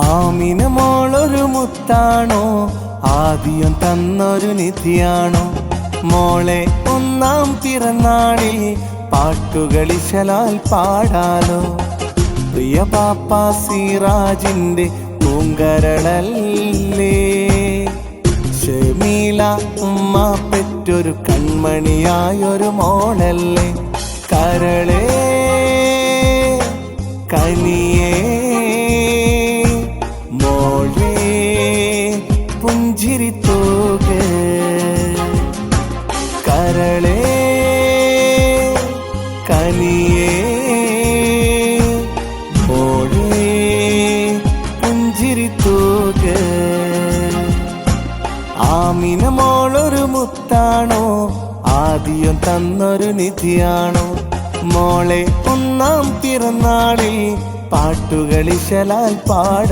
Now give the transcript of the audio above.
ആമിന മോളൊരു മുത്താണോ, ആദ്യം തന്നൊരു നിധിയാണോ? മോളെ ഒന്നാം പിറന്നാളിൽ പാട്ടുകളിശലാൽ പാടാലോ. പ്രിയ പാപ്പ സിറാജിന്റെ പൂങ്കരളല്ലേ, ഷമീല ഉമ്മ പെറ്റൊരു കൺമണിയായൊരു മോളല്ലേ. കരളേ കനിയേ മോളേ പുഞ്ചിരിത്തോക, കരളേ കനിയേ മോളേ പുഞ്ചിരിത്തോക. ആമിന മോളൊരു മുത്താണോ, ആദ്യം തന്നൊരു നിധിയാണോ? മോളെ ഒന്നാം പിറന്നാളിൽ പാട്ടുകളിശലാൽ പാട